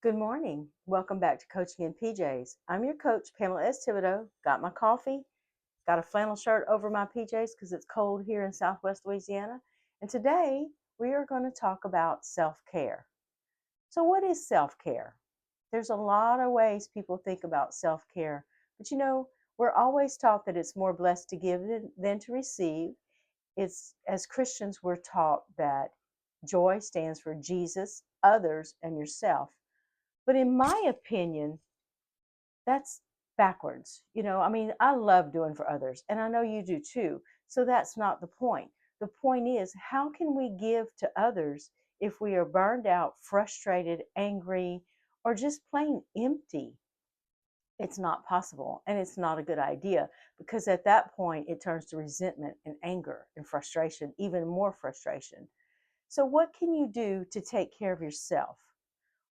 Good morning. Welcome back to Coaching in PJs. I'm your coach, Pamela S. Thibodeau. Got my coffee, got a flannel shirt over my PJs because it's cold here in Southwest Louisiana. And today we are going to talk about self-care. So what is self-care? There's a lot of ways people think about self-care, but we're always taught that it's more blessed to give than to receive. It's as Christians, we're taught that joy stands for Jesus, others, and yourself. But in my opinion, that's backwards. I love doing for others, and I know you do too. So that's not the point. The point is, how can we give to others if we are burned out, frustrated, angry, or just plain empty? It's not possible, and it's not a good idea, because at that point it turns to resentment and anger and frustration, even more frustration. So what can you do to take care of yourself?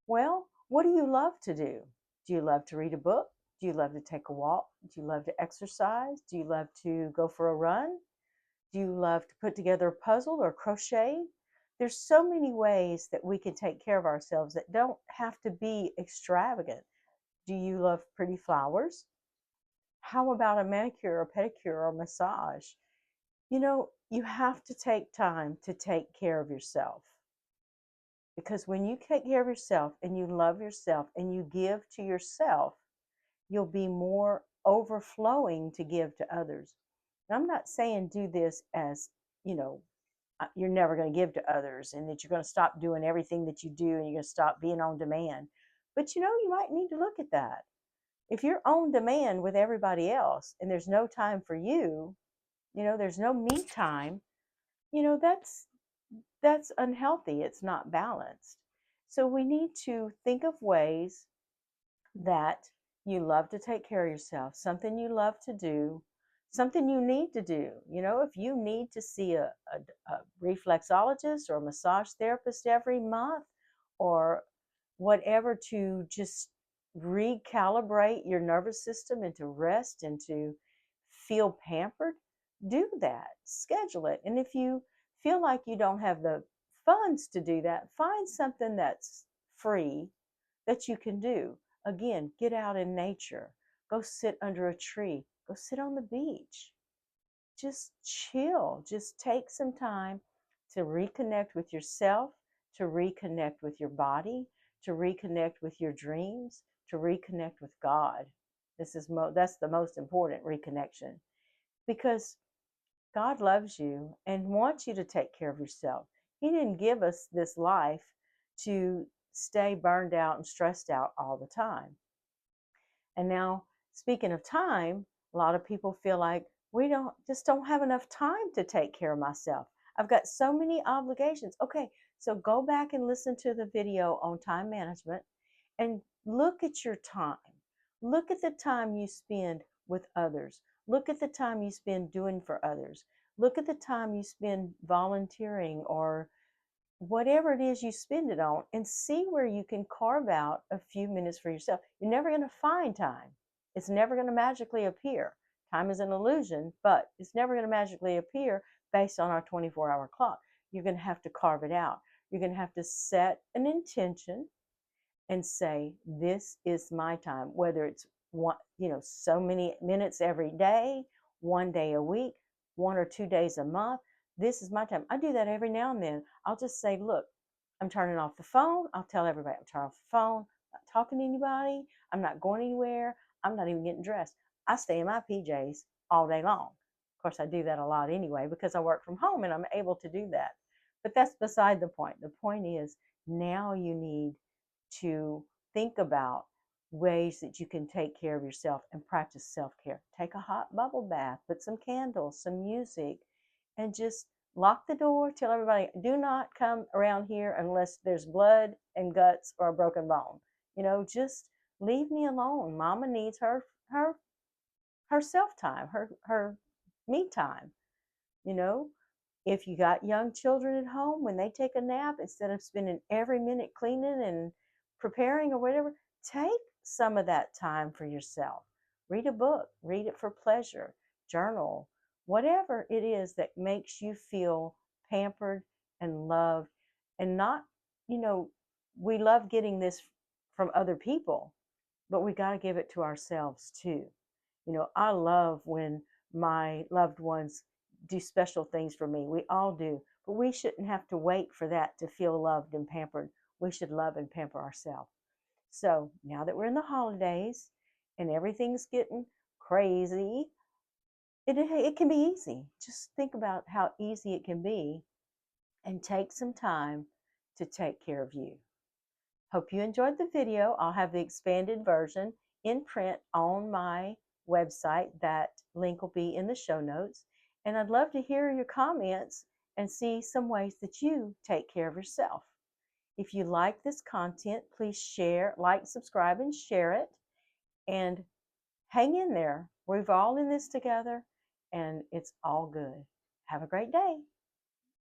Well, what do you love to do? Do you love to read a book? Do you love to take a walk? Do you love to exercise? Do you love to go for a run? Do you love to put together a puzzle or crochet? There's so many ways that we can take care of ourselves that don't have to be extravagant. Do you love pretty flowers? How about a manicure or pedicure or massage? You have to take time to take care of yourself. Because when you take care of yourself and you love yourself and you give to yourself, you'll be more overflowing to give to others. And I'm not saying do this as, you know, you're never going to give to others and that you're going to stop doing everything that you do and you're going to stop being on demand. But you might need to look at that. If you're on demand with everybody else and there's no time for you, there's no me time, that's unhealthy. It's not balanced. So we need to think of ways that you love to take care of yourself, something you love to do, something you need to do. If you need to see a reflexologist or a massage therapist every month or whatever to just recalibrate your nervous system and to rest and to feel pampered, do that. Schedule it. And if you feel like you don't have the funds to do that, find something that's free that you can do. Again, get out in nature. Go sit under a tree. Go sit on the beach. Just chill. Just take some time to reconnect with yourself, to reconnect with your body, to reconnect with your dreams, to reconnect with God. That's the most important reconnection, because God loves you and wants you to take care of yourself. He didn't give us this life to stay burned out and stressed out all the time. And now, speaking of time, a lot of people feel like we don't have enough time to take care of myself. I've got so many obligations. Okay, so go back and listen to the video on time management and look at your time. Look at the time you spend with others. Look at the time you spend doing for others. Look at the time you spend volunteering or whatever it is you spend it on, and see where you can carve out a few minutes for yourself. You're never going to find time. It's never going to magically appear. Time is an illusion, but it's never going to magically appear based on our 24-hour clock. You're going to have to carve it out. You're going to have to set an intention and say, this is my time, whether it's so many minutes every day, one day a week, 1 or 2 days a month. This is my time. I do that every now and then. I'll just say, look, I'm turning off the phone. I'll tell everybody I'm turning off the phone. I'm not talking to anybody. I'm not going anywhere. I'm not even getting dressed. I stay in my PJs all day long. Of course, I do that a lot anyway because I work from home and I'm able to do that. But that's beside the point. The point is, now you need to think about ways that you can take care of yourself and practice self-care. Take a hot bubble bath, put some candles, some music, and just lock the door. Tell everybody, do not come around here unless there's blood and guts or a broken bone. Just leave me alone. Mama needs her self time, her me time. You know, if you got young children at home, when they take a nap, instead of spending every minute cleaning and preparing or whatever, take some of that time for yourself. Read a book, read it for pleasure, journal, whatever it is that makes you feel pampered and loved. And not, we love getting this from other people, but we got to give it to ourselves too. You know, I love when my loved ones do special things for me. We all do, but we shouldn't have to wait for that to feel loved and pampered. We should love and pamper ourselves. So now that we're in the holidays and everything's getting crazy, it can be easy. Just think about how easy it can be and take some time to take care of you. Hope you enjoyed the video. I'll have the expanded version in print on my website. That link will be in the show notes. And I'd love to hear your comments and see some ways that you take care of yourself. If you like this content, please share, like, subscribe, and share it. And hang in there. We're all in this together, and it's all good. Have a great day.